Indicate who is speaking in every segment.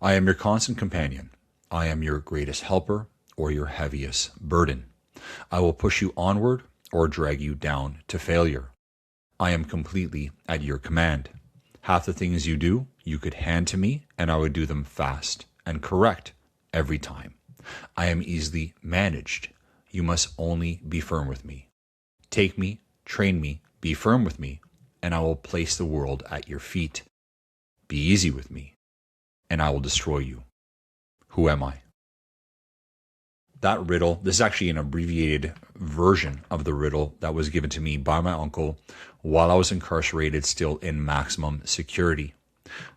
Speaker 1: I am your constant companion. I am your greatest helper or your heaviest burden. I will push you onward or drag you down to failure. I am completely at your command. Half the things you do, you could hand to me, and I would do them fast and correct every time. I am easily managed. You must only be firm with me. Take me, train me, be firm with me, and I will place the world at your feet. Be easy with me, and I will destroy you. Who am I? That riddle, this is actually an abbreviated version of the riddle that was given to me by my uncle while I was incarcerated, still in maximum security.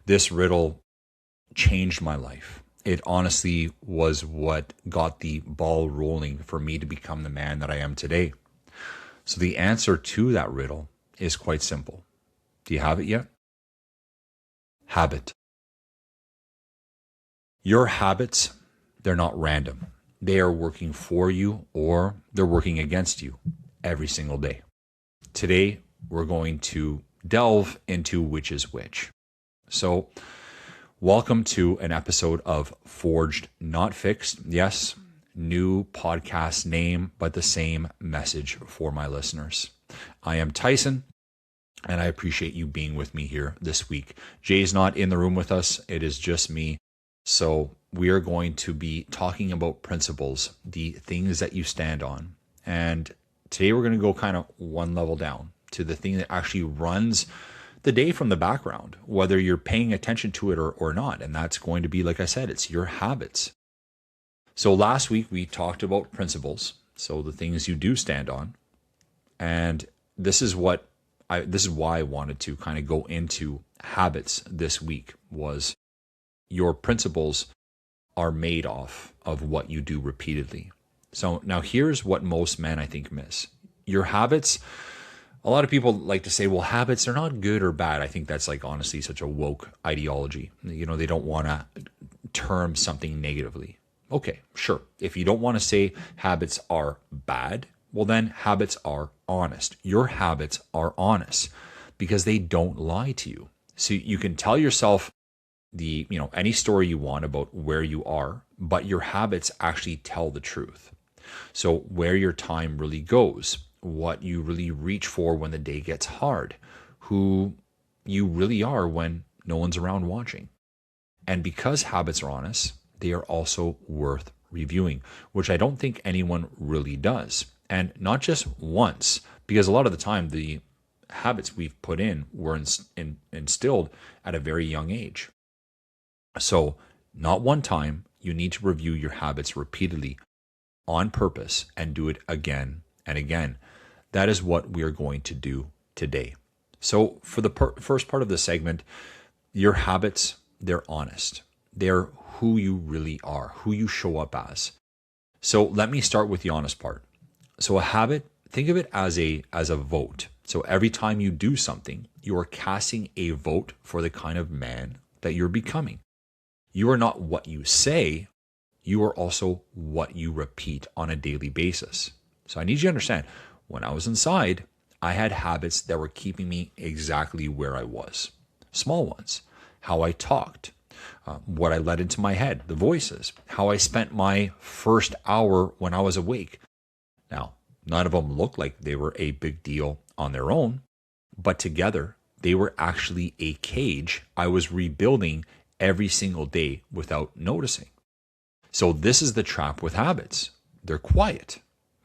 Speaker 1: This riddle changed my life. It honestly was what got the ball rolling for me to become the man that I am today. So the answer to that riddle is quite simple. Do you have it yet? Habit. Your habits, they're not random. They are working for you or they're working against you every single day. Today, we're going to delve into which is which. So, welcome to an episode of Forged, Not Fixed. Yes, new podcast name, but the same message for my listeners. I am Tyson, and I appreciate you being with me here this week. Jay's not in the room with us. It is just me. So we are going to be talking about principles, the things that you stand on. And today we're going to go kind of one level down to the thing that actually runs the day from the background, whether you're paying attention to it or not. And that's going to be, like I said, it's your habits. So last week we talked about principles, so the things you do stand on. And this is why I wanted to kind of go into habits this week. Was your principles are made off of what you do repeatedly. So now here's what most men, I think, miss. Your habits, a lot of people like to say, well, habits are not good or bad. I think that's like honestly such a woke ideology. You know, they don't want to term something negatively. Okay, sure. If you don't want to say habits are bad, well then habits are honest. Your habits are honest because they don't lie to you. So you can tell yourself any story you want about where you are, but your habits actually tell the truth. So where your time really goes, what you really reach for when the day gets hard, who you really are when no one's around watching. And because habits are honest, they are also worth reviewing, which I don't think anyone really does. And not just once, because a lot of the time the habits we've put in were instilled at a very young age. So, not one time, you need to review your habits repeatedly on purpose and do it again and again. That is what we are going to do today. So, for the first part of the segment, your habits, they're honest. They're who you really are, who you show up as. So, let me start with the honest part. So, a habit, think of it as a vote. So, every time you do something, you are casting a vote for the kind of man that you're becoming. You are not what you say, you are also what you repeat on a daily basis. So I need you to understand, when I was inside, I had habits that were keeping me exactly where I was. Small ones, how I talked, what I let into my head, the voices, how I spent my first hour when I was awake. Now, none of them looked like they were a big deal on their own, but together, they were actually a cage I was rebuilding every single day without noticing. So this is the trap with habits. They're quiet,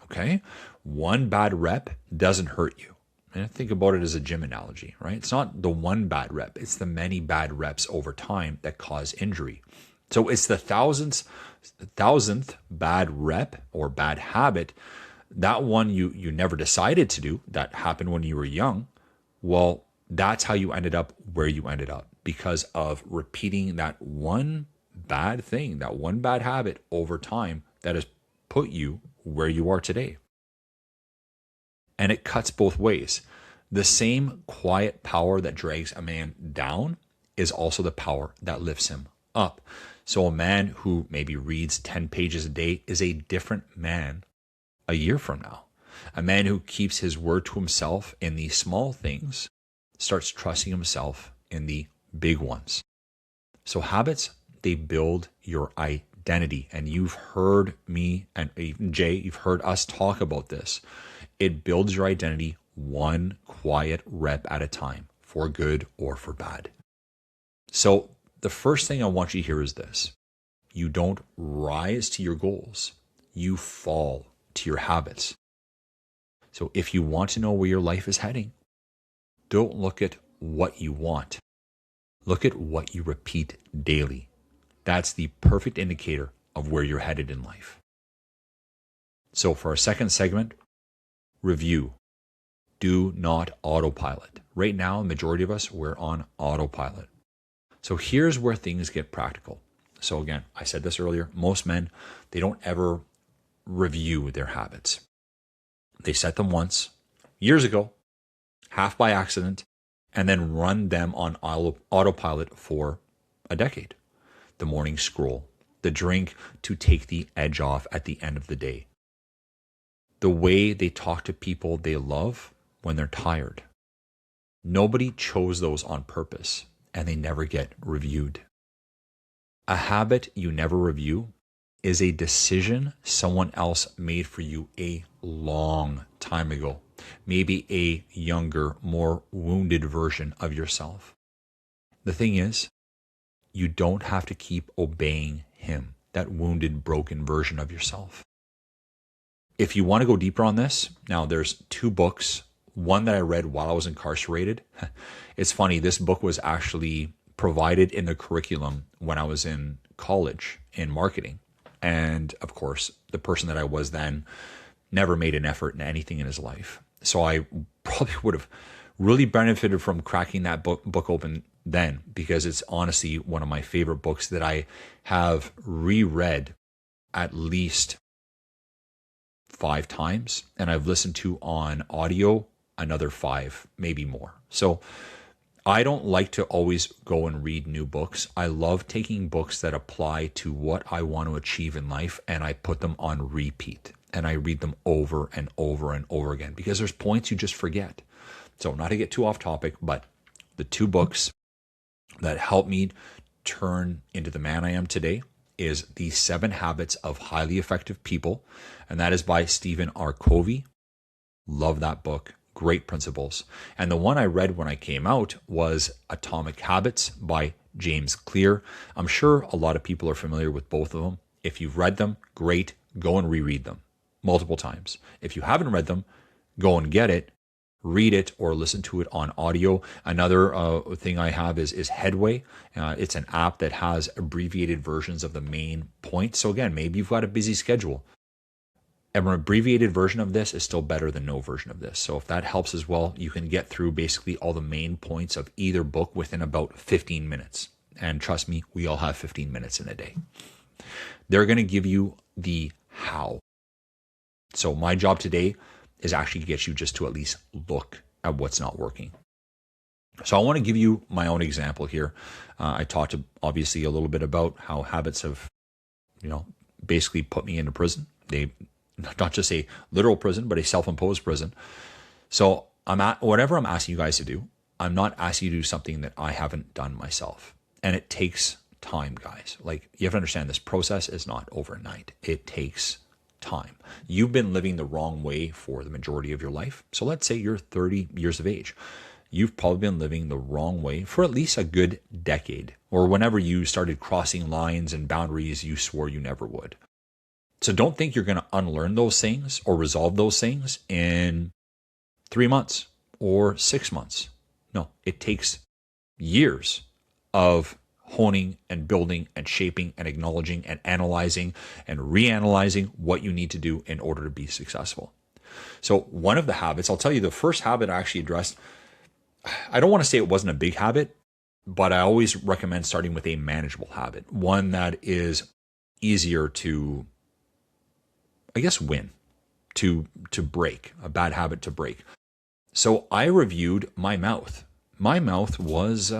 Speaker 1: okay? One bad rep doesn't hurt you. And think about it as a gym analogy, right? It's not the one bad rep. It's the many bad reps over time that cause injury. So it's the thousandth bad rep or bad habit, that one you never decided to do, that happened when you were young. Well, that's how you ended up where you ended up, because of repeating that one bad thing, that one bad habit over time that has put you where you are today. And it cuts both ways. The same quiet power that drags a man down is also the power that lifts him up. So a man who maybe reads 10 pages a day is a different man a year from now. A man who keeps his word to himself in the small things starts trusting himself in the big ones. So habits, they build your identity. And you've heard me and even Jay, you've heard us talk about this. It builds your identity one quiet rep at a time, for good or for bad. So the first thing I want you to hear is this. You don't rise to your goals. You fall to your habits. So if you want to know where your life is heading, don't look at what you want. Look at what you repeat daily. That's the perfect indicator of where you're headed in life. So for our second segment, review. Do not autopilot. Right now, the majority of us, we're on autopilot. So here's where things get practical. So again, I said this earlier, most men, they don't ever review their habits. They set them once, years ago, half by accident, and then run them on autopilot for a decade. The morning scroll, the drink to take the edge off at the end of the day, the way they talk to people they love when they're tired. Nobody chose those on purpose, and they never get reviewed. A habit you never review is a decision someone else made for you a long time ago. Maybe a younger, more wounded version of yourself. The thing is, you don't have to keep obeying him, that wounded, broken version of yourself. If you want to go deeper on this, now there's 2 books. One that I read while I was incarcerated. It's funny, this book was actually provided in the curriculum when I was in college in marketing. And of course, the person that I was then never made an effort in anything in his life. So I probably would have really benefited from cracking that book open then, because it's honestly one of my favorite books that I have reread at least 5 times, and I've listened to on audio another 5, maybe more. So I don't like to always go and read new books. I love taking books that apply to what I want to achieve in life, and I put them on repeat, and I read them over and over and over again, because there's points you just forget. So not to get too off topic, but the 2 books that helped me turn into the man I am today is The 7 Habits of Highly Effective People, and that is by Stephen R. Covey. Love that book. Great principles. And the one I read when I came out was Atomic Habits by James Clear. I'm sure a lot of people are familiar with both of them. If you've read them, great. Go and reread them multiple times. If you haven't read them, go and get it, read it, or listen to it on audio. Another thing I have is Headway. It's an app that has abbreviated versions of the main points. So again, maybe you've got a busy schedule. An abbreviated version of this is still better than no version of this. So if that helps as well, you can get through basically all the main points of either book within about 15 minutes. And trust me, we all have 15 minutes in a day. They're going to give you the how. So my job today is actually to get you just to at least look at what's not working. So I want to give you my own example here. I talked obviously a little bit about how habits have, basically put me into prison. They not just a literal prison, but a self-imposed prison. So whatever I'm asking you guys to do, I'm not asking you to do something that I haven't done myself. And it takes time, guys. Like, you have to understand, this process is not overnight. It takes time. You've been living the wrong way for the majority of your life. So let's say you're 30 years of age. You've probably been living the wrong way for at least a good decade, or whenever you started crossing lines and boundaries you swore you never would. So don't think you're going to unlearn those things or resolve those things in 3 months or 6 months. No, it takes years of honing and building and shaping and acknowledging and analyzing and reanalyzing what you need to do in order to be successful. So one of the habits, I'll tell you, the first habit I actually addressed, I don't want to say it wasn't a big habit, but I always recommend starting with a manageable habit, one that is easier to, win, to break, a bad habit to break. So I reviewed my mouth. My mouth was,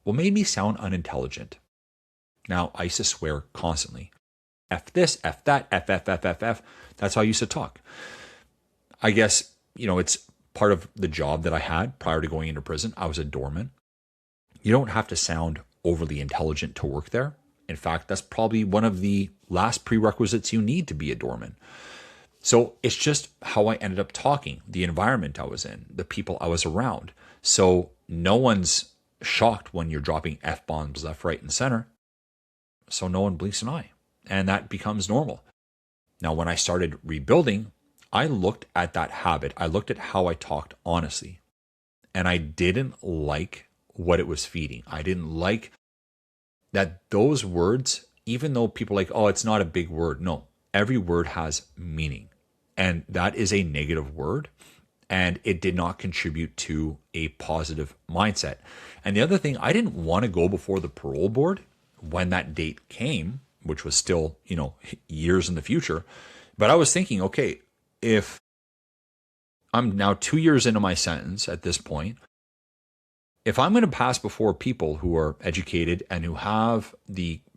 Speaker 1: made me sound unintelligent. Now, I used to swear constantly. F this, F that, F. That's how I used to talk. I guess, it's part of the job that I had prior to going into prison. I was a doorman. You don't have to sound overly intelligent to work there. In fact, that's probably one of the last prerequisites you need to be a doorman. So it's just how I ended up talking, the environment I was in, the people I was around. So no one's shocked when you're dropping F-bombs left, right, and center. So no one blinks an eye. And that becomes normal. Now, when I started rebuilding, I looked at that habit. I looked at how I talked honestly. And I didn't like what it was feeding. I didn't like that those words, even though people are like, oh, it's not a big word. No, every word has meaning. And that is a negative word. And it did not contribute to a positive mindset. And the other thing, I didn't want to go before the parole board when that date came, which was still, years in the future. But I was thinking, okay, if I'm now 2 years into my sentence at this point, if I'm going to pass before people who are educated and who have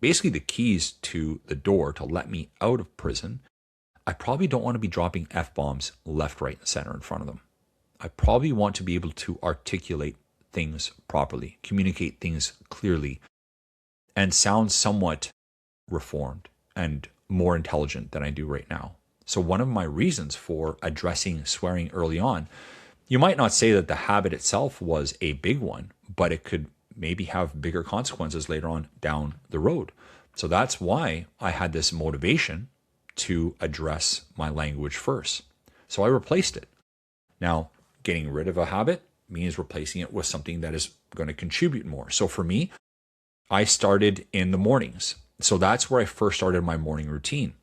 Speaker 1: basically the keys to the door to let me out of prison, I probably don't want to be dropping F-bombs left, right, and center in front of them. I probably want to be able to articulate things properly, communicate things clearly, and sound somewhat reformed and more intelligent than I do right now. So one of my reasons for addressing swearing early on, you might not say that the habit itself was a big one, but it could maybe have bigger consequences later on down the road. So that's why I had this motivation to address my language first. So I replaced it. Now, getting rid of a habit means replacing it with something that is going to contribute more. So for me, I started in the mornings. So that's where I first started my morning routine.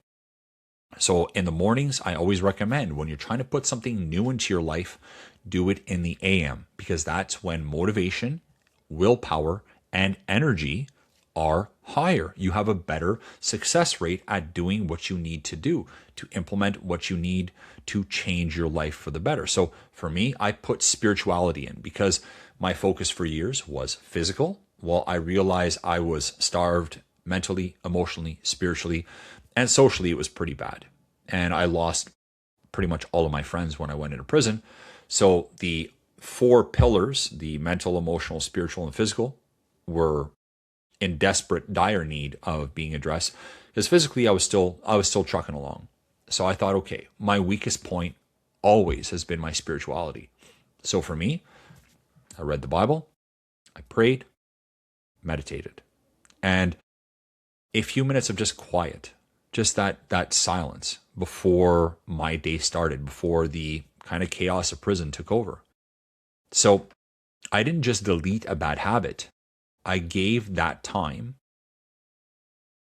Speaker 1: So in the mornings, I always recommend when you're trying to put something new into your life, do it in the AM, because that's when motivation, willpower, and energy are higher. You have a better success rate at doing what you need to do to implement what you need to change your life for the better. So for me, I put spirituality in because my focus for years was physical. Well, I realized I was starved mentally, emotionally, spiritually, and socially. It was pretty bad. And I lost pretty much all of my friends when I went into prison. So the 4 pillars, the mental, emotional, spiritual, and physical, were in desperate, dire need of being addressed. Because physically, I was still trucking along. So I thought, okay, my weakest point always has been my spirituality. So for me, I read the Bible, I prayed, meditated, and a few minutes of just quiet, just that silence before my day started, before the kind of chaos of prison took over. So I didn't just delete a bad habit. I gave that time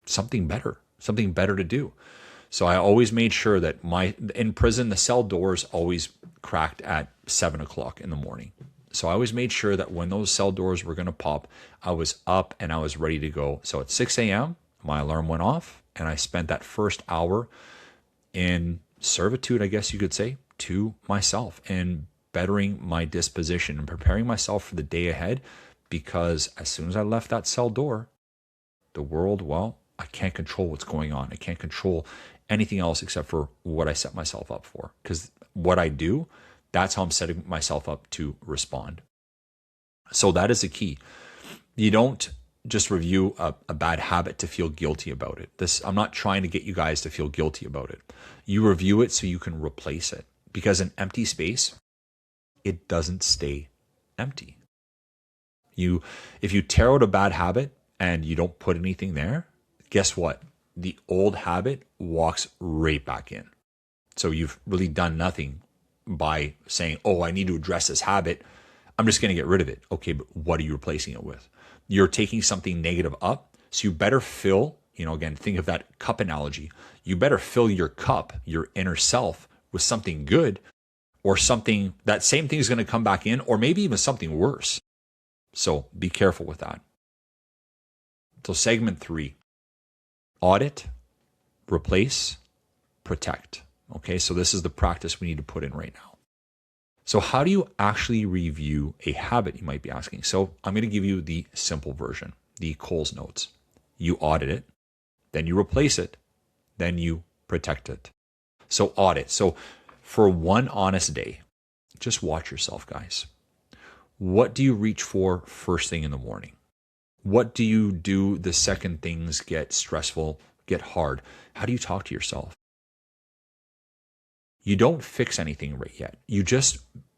Speaker 1: something better to do. So I always made sure that in prison, the cell doors always cracked at 7:00 in the morning. So I always made sure that when those cell doors were going to pop, I was up and I was ready to go. So at 6 a.m., my alarm went off and I spent that first hour in servitude, I guess you could say, to myself and bettering my disposition and preparing myself for the day ahead. Because as soon as I left that cell door, the world, well, I can't control what's going on. I can't control anything else except for what I set myself up for. Because what I do, that's how I'm setting myself up to respond. So that is the key. You don't just review a bad habit to feel guilty about it. I'm not trying to get you guys to feel guilty about it. You review it so you can replace it. Because an empty space, it doesn't stay empty. If you tear out a bad habit and you don't put anything there, guess what? The old habit walks right back in. So you've really done nothing by saying, oh, I need to address this habit. I'm just going to get rid of it. Okay, but what are you replacing it with? You're taking something negative up. So you better fill, again, think of that cup analogy. You better fill your cup, your inner self, with something good, or something, that same thing is going to come back in, or maybe even something worse. So be careful with that. So segment 3, audit, replace, protect. Okay, so this is the practice we need to put in right now. So how do you actually review a habit, you might be asking? So I'm going to give you the simple version, the Coles notes. You audit it, then you replace it, then you protect it. So audit. So for one honest day, just watch yourself, guys. What do you reach for first thing in the morning? What do you do the second things get stressful, get hard? How do you talk to yourself? You don't fix anything right yet.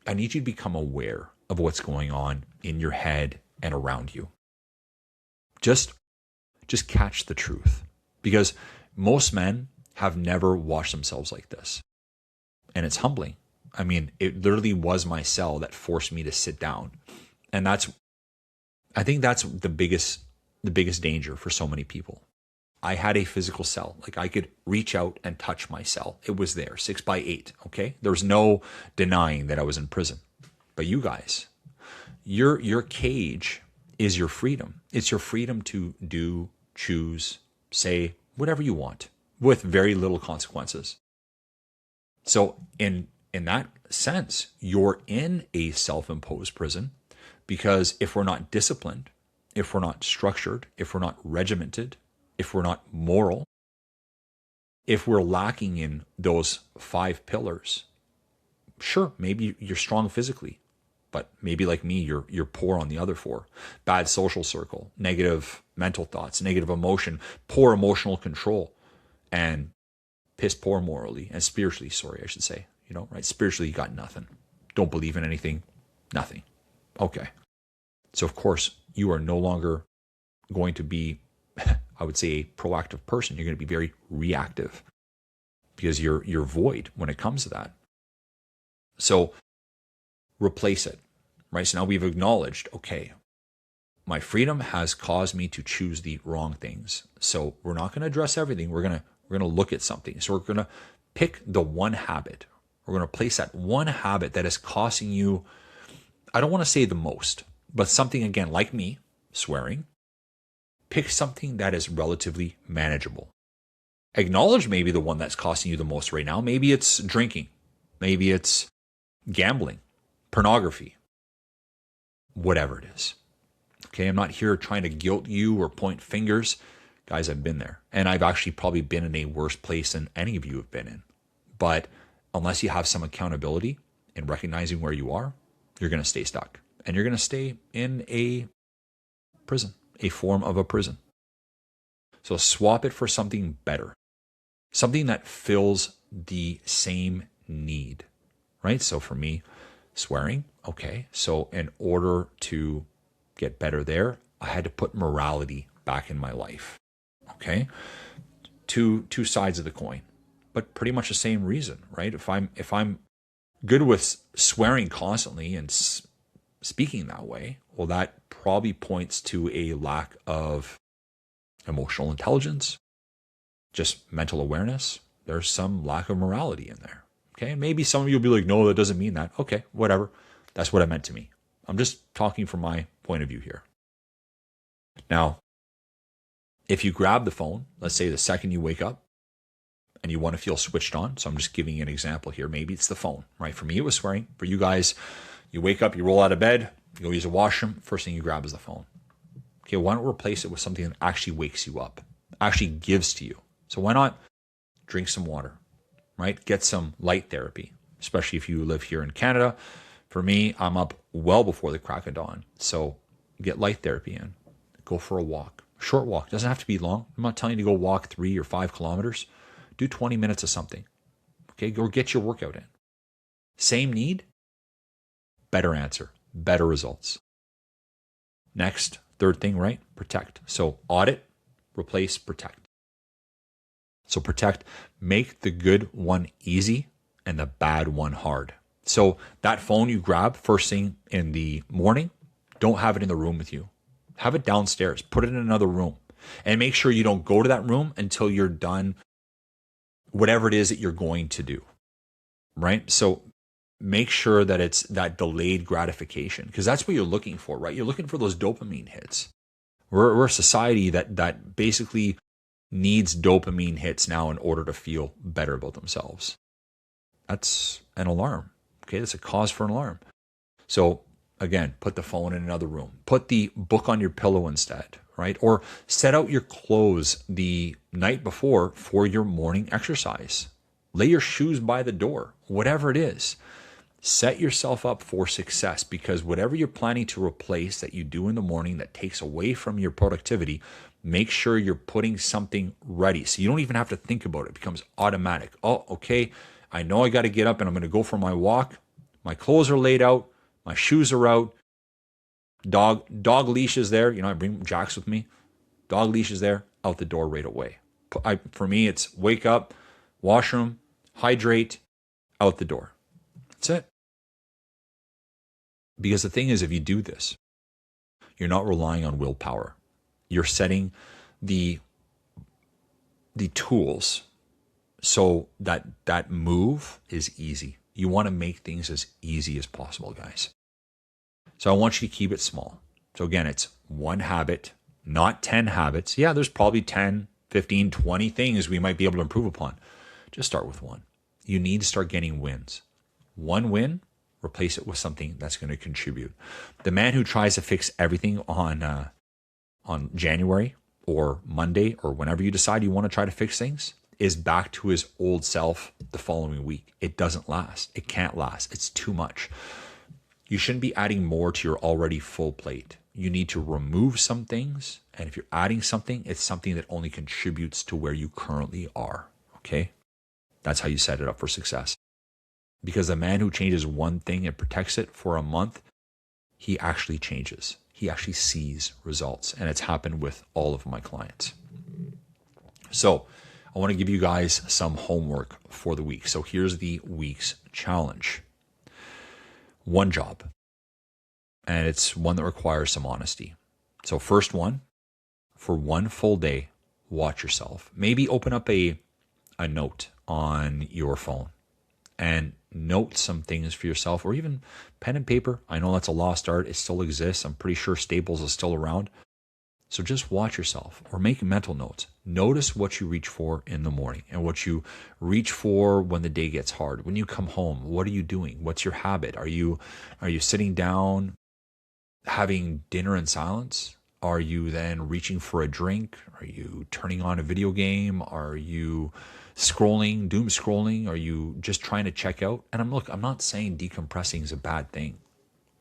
Speaker 1: I need you to become aware of what's going on in your head and around you. Just catch the truth, because most men have never watched themselves like this. And it's humbling. I mean, it literally was my cell that forced me to sit down. And I think that's the biggest danger for so many people. I had a physical cell. Like, I could reach out and touch my cell. It was there, 6x8. Okay. There was no denying that I was in prison. But you guys, your cage is your freedom. It's your freedom to do, choose, say whatever you want with very little consequences. So in that sense, you're in a self-imposed prison, because if we're not disciplined, if we're not structured, if we're not regimented, if we're not moral, if we're lacking in those 5 pillars, sure, maybe you're strong physically, but maybe like me, you're poor on the other 4. Bad social circle, negative mental thoughts, negative emotion, poor emotional control, and piss poor morally and spiritually, I should say. Right? Spiritually, you got nothing. Don't believe in anything, nothing. Okay. So of course, you are no longer going to be, I would say, a proactive person. You're going to be very reactive, because you're void when it comes to that. So replace it, right? So now we've acknowledged, okay, my freedom has caused me to choose the wrong things. So we're not going to address everything. We're going to look at something. So we're going to pick the one habit. We're going to place that one habit that is costing you, I don't want to say the most, but something, again, like me, swearing. Pick something that is relatively manageable. Acknowledge maybe the one that's costing you the most right now. Maybe it's drinking. Maybe it's gambling, pornography, whatever it is. Okay, I'm not here trying to guilt you or point fingers. Guys, I've been there. And I've actually probably been in a worse place than any of you have been in. But unless you have some accountability in recognizing where you are, you're going to stay stuck. And you're going to stay in a prison, a form of a prison. So swap it for something better, something that fills the same need, right? So for me, swearing, okay. So in order to get better there, I had to put morality back in my life, okay? Two sides of the coin, but pretty much the same reason, right? If I'm good with swearing constantly and speaking that way, well, that probably points to a lack of emotional intelligence, just mental awareness. There's some lack of morality in there. Okay. And maybe some of you will be like, no, that doesn't mean that. Okay, whatever. That's what it meant to me. I'm just talking from my point of view here. Now, if you grab the phone, let's say the second you wake up and you want to feel switched on. So I'm just giving you an example here. Maybe it's the phone, right? For me, it was swearing. For you guys, you wake up, you roll out of bed, you go use a washroom. First thing you grab is the phone. Okay, why not replace it with something that actually wakes you up, actually gives to you? So why not drink some water, right? Get some light therapy, especially if you live here in Canada. For me, I'm up well before the crack of dawn. So get light therapy in. Go for a walk, a short walk. Doesn't have to be long. I'm not telling you to go walk 3 or 5 kilometers. Do 20 minutes of something. Okay, go get your workout in. Same need, better answer, better results. Next, third thing, right? Protect. So audit, replace, protect. So protect, make the good one easy and the bad one hard. So that phone you grab first thing in the morning, don't have it in the room with you. Have it downstairs. Put it in another room. And make sure you don't go to that room until you're done whatever it is that you're going to do. Right? So make sure that it's that delayed gratification, because that's what you're looking for, right? You're looking for those dopamine hits. We're a society that basically needs dopamine hits now in order to feel better about themselves. That's an alarm. Okay, that's a cause for an alarm. So again, put the phone in another room. Put the book on your pillow instead, right? Or set out your clothes the night before for your morning exercise. Lay your shoes by the door, whatever it is. Set yourself up for success, because whatever you're planning to replace that you do in the morning that takes away from your productivity, make sure you're putting something ready. So you don't even have to think about it. It becomes automatic. Oh, okay. I know I got to get up and I'm going to go for my walk. My clothes are laid out. My shoes are out. Dog leash is there. I bring Jax with me. Dog leash is there. Out the door right away. For me, it's wake up, washroom, hydrate, out the door. That's it. Because the thing is, if you do this, you're not relying on willpower. You're setting the tools so that move is easy. You want to make things as easy as possible, guys. So I want you to keep it small. So again, it's one habit, not 10 habits. Yeah, there's probably 10, 15, 20 things we might be able to improve upon. Just start with one. You need to start getting wins. One win, replace it with something that's going to contribute. The man who tries to fix everything on January or Monday or whenever you decide you want to try to fix things is back to his old self the following week. It doesn't last. It can't last. It's too much. You shouldn't be adding more to your already full plate. You need to remove some things. And if you're adding something, it's something that only contributes to where you currently are. Okay? That's how you set it up for success. Because the man who changes one thing and protects it for a month, he actually changes. He actually sees results. And it's happened with all of my clients. So I want to give you guys some homework for the week. So here's the week's challenge. One job. And it's one that requires some honesty. So first one, for one full day, watch yourself. Maybe open up a note on your phone and note some things for yourself, or even pen and paper. I know that's a lost art. It still exists. I'm pretty sure Staples is still around. So just watch yourself or make mental notes. Notice what you reach for in the morning and what you reach for when the day gets hard. When you come home, what are you doing? What's your habit? Are you sitting down having dinner in silence? Are you then reaching for a drink? Are you turning on a video game? Are you scrolling, doom scrolling? Are you just trying to check out? And I'm not saying decompressing is a bad thing.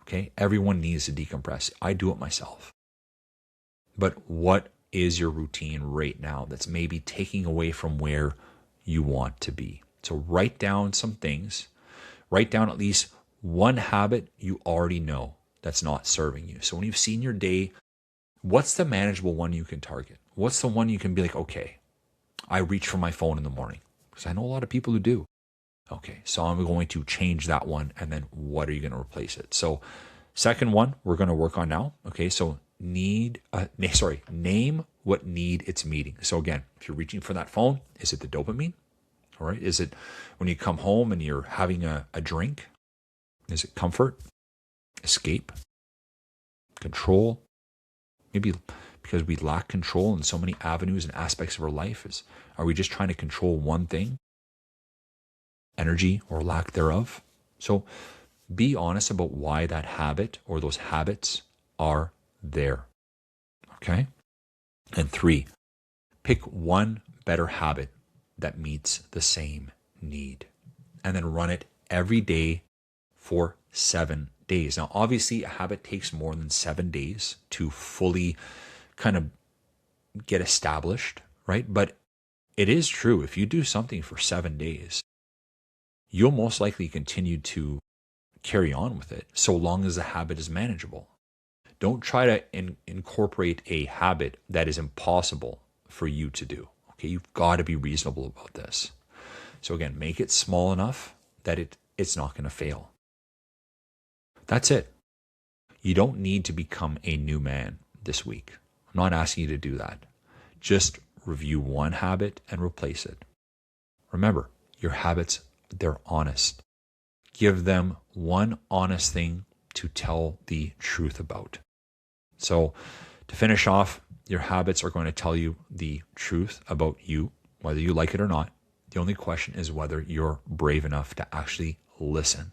Speaker 1: Okay? Everyone needs to decompress. I do it myself. But what is your routine right now that's maybe taking away from where you want to be? So write down some things. Write down at least one habit you already know that's not serving you. So when you've seen your day, what's the manageable one you can target? What's the one you can be like, okay, I reach for my phone in the morning? Because I know a lot of people who do. Okay, so I'm going to change that one. And then what are you going to replace it? So second one we're going to work on now. Okay, so name what need it's meeting. So again, if you're reaching for that phone, is it the dopamine? All right. Is it when you come home and you're having a drink? Is it comfort, escape, control? Maybe because we lack control in so many avenues and aspects of our life. Are we just trying to control one thing? Energy or lack thereof? So be honest about why that habit or those habits are there. Okay? And 3, pick one better habit that meets the same need. And then run it every day for 7 days. Now, obviously, a habit takes more than 7 days to fully kind of get established, right? But it is true. If you do something for 7 days, you'll most likely continue to carry on with it so long as the habit is manageable. Don't try to incorporate a habit that is impossible for you to do. Okay, you've got to be reasonable about this. So again, make it small enough that it's not going to fail. That's it. You don't need to become a new man this week. I'm not asking you to do that. Just review one habit and replace it. Remember, your habits, they're honest. Give them one honest thing to tell the truth about. So to finish off, your habits are going to tell you the truth about you, whether you like it or not. The only question is whether you're brave enough to actually listen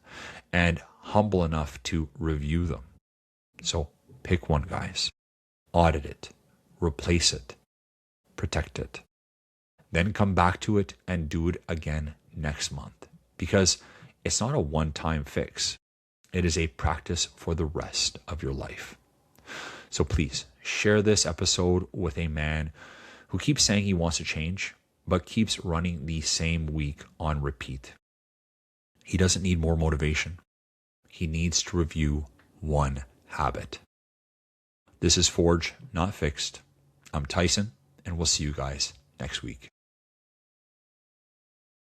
Speaker 1: and humble enough to review them. So pick one, guys. Audit it. Replace it. Protect it. Then come back to it and do it again next month. Because It's not a one-time fix. It is a practice for the rest of your life. So please share this episode with a man who keeps saying he wants to change, but keeps running the same week on repeat. He doesn't need more motivation. He needs to review one habit. This is Forge, Not Fixed. I'm Tyson, and we'll see you guys next week.